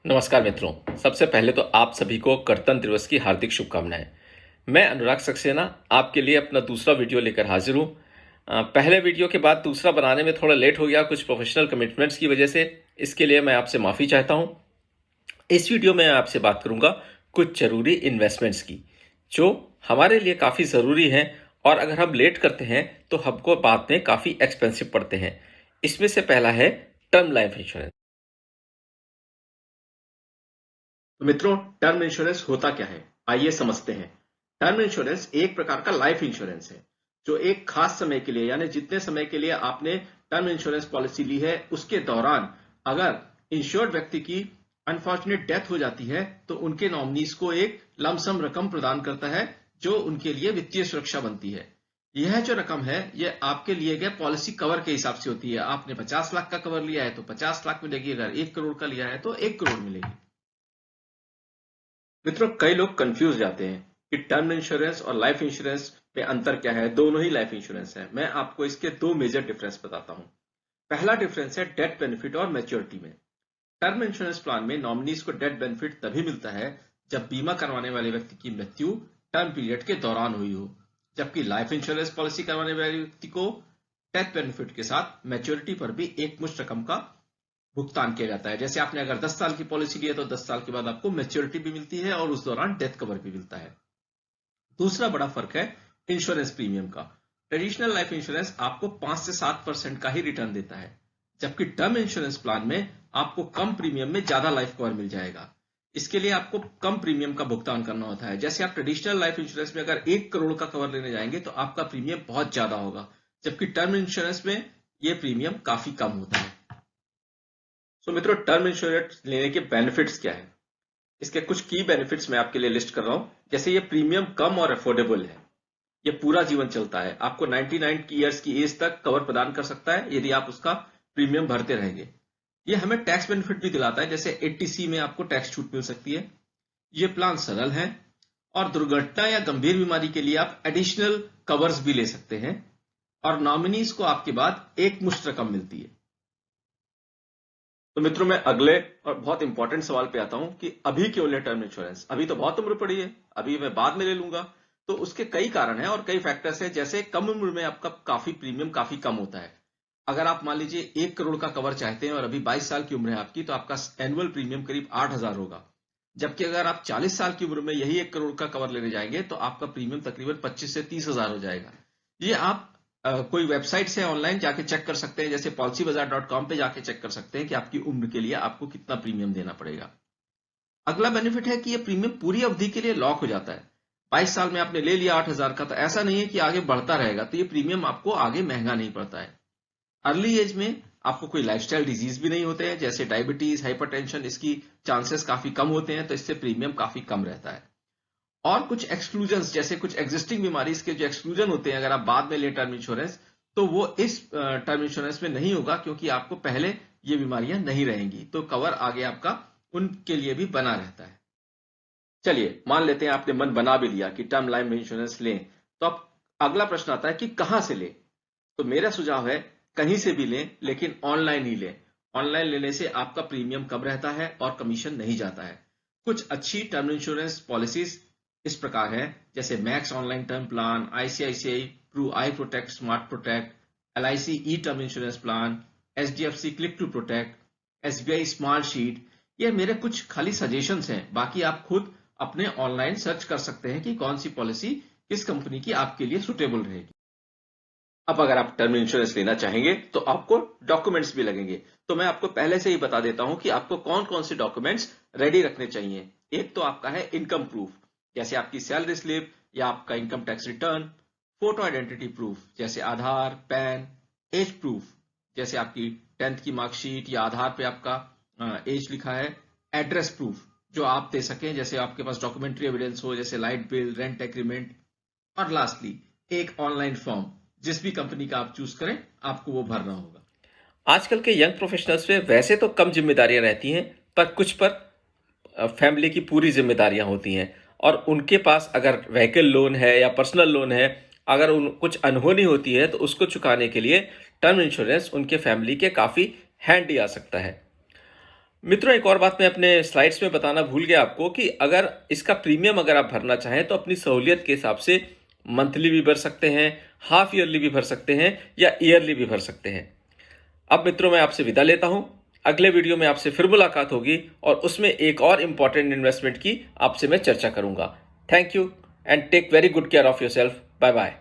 नमस्कार मित्रों, सबसे पहले तो आप सभी को गणतंत्र दिवस की हार्दिक शुभकामनाएं। मैं अनुराग सक्सेना आपके लिए अपना दूसरा वीडियो लेकर हाजिर हूं। पहले वीडियो के बाद दूसरा बनाने में थोड़ा लेट हो गया कुछ प्रोफेशनल कमिटमेंट्स की वजह से। इसके लिए मैं आपसे माफ़ी चाहता हूं। इस वीडियो में आपसे बात करूंगा कुछ जरूरी इन्वेस्टमेंट्स की जो हमारे लिए काफ़ी ज़रूरी हैं, और अगर हम लेट करते हैं तो हमको बाद में काफ़ी एक्सपेंसिव पड़ते हैं। इसमें से पहला है टर्म लाइफ इंश्योरेंस। तो मित्रों, टर्म इंश्योरेंस होता क्या है, आइए समझते हैं। टर्म इंश्योरेंस एक प्रकार का लाइफ इंश्योरेंस है जो एक खास समय के लिए, यानी जितने समय के लिए आपने टर्म इंश्योरेंस पॉलिसी ली है उसके दौरान अगर इंश्योर्ड व्यक्ति की अनफॉर्चुनेट डेथ हो जाती है तो उनके नॉमिनीज को एक लमसम रकम प्रदान करता है जो उनके लिए वित्तीय सुरक्षा बनती है। यह जो रकम है यह आपके लिए गए पॉलिसी कवर के हिसाब से होती है। आपने 50 लाख का कवर लिया है तो 50 लाख मिलेगी, अगर 1 करोड़ का लिया है तो 1 करोड़ मिलेगी। मित्रों, कई लोग कंफ्यूज जाते हैं कि टर्म इंश्योरेंस और लाइफ इंश्योरेंस में अंतर क्या है। दोनों ही लाइफ इंश्योरेंस है। मैं आपको इसके दो मेजर डिफरेंस बताता हूं। पहला डिफरेंस है डेथ बेनिफिट और मैच्योरिटी में। टर्म इंश्योरेंस प्लान में नॉमिनीज को डेथ बेनिफिट तभी मिलता है जब बीमा करवाने वाले व्यक्ति की मृत्यु टर्म पीरियड के दौरान हुई हो, जबकि लाइफ इंश्योरेंस पॉलिसी करवाने वाले व्यक्ति को डेथ बेनिफिट के साथ मैच्योरिटी पर भी एक मुश्त रकम का भुगतान किया जाता है। जैसे आपने अगर 10 साल की पॉलिसी ली है तो 10 साल के बाद आपको मैच्योरिटी भी मिलती है और उस दौरान डेथ कवर भी मिलता है। दूसरा बड़ा फर्क है इंश्योरेंस प्रीमियम का। ट्रेडिशनल लाइफ इंश्योरेंस आपको 5 से 7% का ही रिटर्न देता है, जबकि टर्म इंश्योरेंस प्लान में आपको कम प्रीमियम में ज्यादा लाइफ कवर मिल जाएगा। इसके लिए आपको कम प्रीमियम का भुगतान करना होता है। जैसे आप ट्रेडिशनल लाइफ इंश्योरेंस में अगर 1 करोड़ का कवर लेने जाएंगे तो आपका प्रीमियम बहुत ज्यादा होगा, जबकि टर्म इंश्योरेंस में यह प्रीमियम काफी कम होता है। तो मित्रों, टर्म इंश्योरेंस लेने के बेनिफिट्स क्या है, इसके कुछ की बेनिफिट्स मैं आपके लिए लिस्ट कर रहा हूं। जैसे ये प्रीमियम कम और अफोर्डेबल है, ये पूरा जीवन चलता है, आपको 99 ईयर्स की एज तक कवर प्रदान कर सकता है यदि आप उसका प्रीमियम भरते रहेंगे। ये हमें टैक्स बेनिफिट भी दिलाता है, जैसे 80C में आपको टैक्स छूट मिल सकती है। ये प्लान सरल है और दुर्घटना या गंभीर बीमारी के लिए आप एडिशनल कवर्स भी ले सकते हैं, और नॉमिनीज को आपके बाद एक मुश्त रकम मिलती है। तो मित्रों, मैं अगले और बहुत इंपॉर्टेंट सवाल पे आता हूं कि अभी क्यों ले टर्म इंश्योरेंस। अभी तो बहुत उम्र पड़ी है, अभी मैं बाद में ले लूंगा। तो उसके कई कारण हैं और कई फैक्टर्स हैं। जैसे कम उम्र में आपका काफी प्रीमियम काफी कम होता है। अगर आप मान लीजिए 1 करोड़ का कवर चाहते हैं और अभी 22 साल की उम्र है आपकी, तो आपका एनुअल प्रीमियम करीब 8,000 होगा। जबकि अगर आप 40 साल की उम्र में यही 1 करोड़ का कवर लेने जाएंगे तो आपका प्रीमियम तकरीबन 25 से 30,000 हो जाएगा। ये आप कोई वेबसाइट से ऑनलाइन जाके चेक कर सकते हैं, जैसे policybazaar.com पे जाके चेक कर सकते हैं कि आपकी उम्र के लिए आपको कितना प्रीमियम देना पड़ेगा। अगला बेनिफिट है कि यह प्रीमियम पूरी अवधि के लिए लॉक हो जाता है। 22 साल में आपने ले लिया 8,000 का, तो ऐसा नहीं है कि आगे बढ़ता रहेगा, तो ये प्रीमियम आपको आगे महंगा नहीं पड़ता है। अर्ली एज में आपको कोई लाइफस्टाइल डिजीज भी नहीं होते हैं, जैसे डायबिटीज, हाइपरटेंशन, इसकी चांसेस काफी कम होते हैं, तो इससे प्रीमियम काफी कम रहता है। और कुछ एक्सक्लूजन्स, जैसे कुछ एग्जिस्टिंग बीमारी के जो एक्सक्लूजन होते हैं, अगर आप बाद में ले टर्म इंश्योरेंस, तो वो इस टर्म इंश्योरेंस में नहीं होगा, क्योंकि आपको पहले ये बीमारियां नहीं रहेंगी, तो कवर आगे आपका उनके लिए भी बना रहता है। चलिए मान लेते हैं आपने मन बना भी लिया कि टर्म लाइफ इंश्योरेंस लें, तो अब अगला प्रश्न आता है कि कहां से लें। तो मेरा सुझाव है कहीं से भी लें, लेकिन ऑनलाइन ही लें। ऑनलाइन लेने से आपका प्रीमियम कम रहता है और कमीशन नहीं जाता है। कुछ अच्छी टर्म इंश्योरेंस पॉलिसीज इस प्रकार है, जैसे Max online term plan, ICICI Pru I protect smart protect, LIC e term insurance plan, HDFC click to protect, SBI smart sheet. ये मेरे कुछ खाली सजेशंस हैं, बाकी आप खुद अपने ऑनलाइन सर्च कर सकते हैं कि कौन सी पॉलिसी किस कंपनी की आपके लिए सुटेबल रहेगी। अब अगर आप टर्म इंश्योरेंस लेना चाहेंगे तो आपको डॉक्यूमेंट्स भी लगेंगे। तो मैं आपको पहले से ही बता देता हूं कि आपको कौन कौन से डॉक्यूमेंट्स रेडी रखने चाहिए। एक तो आपका है इनकम प्रूफ, जैसे आपकी सैलरी स्लिप या आपका income tax return. Photo identity proof, जैसे आधार, पैन। एज प्रूफ, जैसे आपकी 10th की मार्कशीट या आधार पे आपका एज लिखा है। एड्रेस प्रूफ, जो आप दे सकें, जैसे आपके पास डॉक्यूमेंट्री एविडेंस हो, जैसे लाइट बिल, रेंट एग्रीमेंट। और लास्टली एक ऑनलाइन फॉर्म, जिस भी कंपनी का आप चूज करें आपको वो भरना होगा। आजकल के यंग प्रोफेशनल्स में वैसे तो कम जिम्मेदारियां रहती हैं, पर कुछ पर फैमिली की पूरी जिम्मेदारियां होती हैं, और उनके पास अगर व्हीकल लोन है या पर्सनल लोन है, अगर उन कुछ अनहोनी होती है तो उसको चुकाने के लिए टर्म इंश्योरेंस उनके फैमिली के काफ़ी हैंडी आ सकता है। मित्रों, एक और बात मैं अपने स्लाइड्स में बताना भूल गया आपको कि अगर इसका प्रीमियम अगर आप भरना चाहें तो अपनी सहूलियत के हिसाब से मंथली भी भर सकते हैं, हाफ ईयरली भी भर सकते हैं या ईयरली भी भर सकते हैं। अब मित्रों, मैं आपसे विदा लेता हूं। अगले वीडियो में आपसे फिर मुलाकात होगी और उसमें एक और इंपॉर्टेंट इन्वेस्टमेंट की आपसे मैं चर्चा करूंगा। Thank you and take very good care of yourself. Bye bye.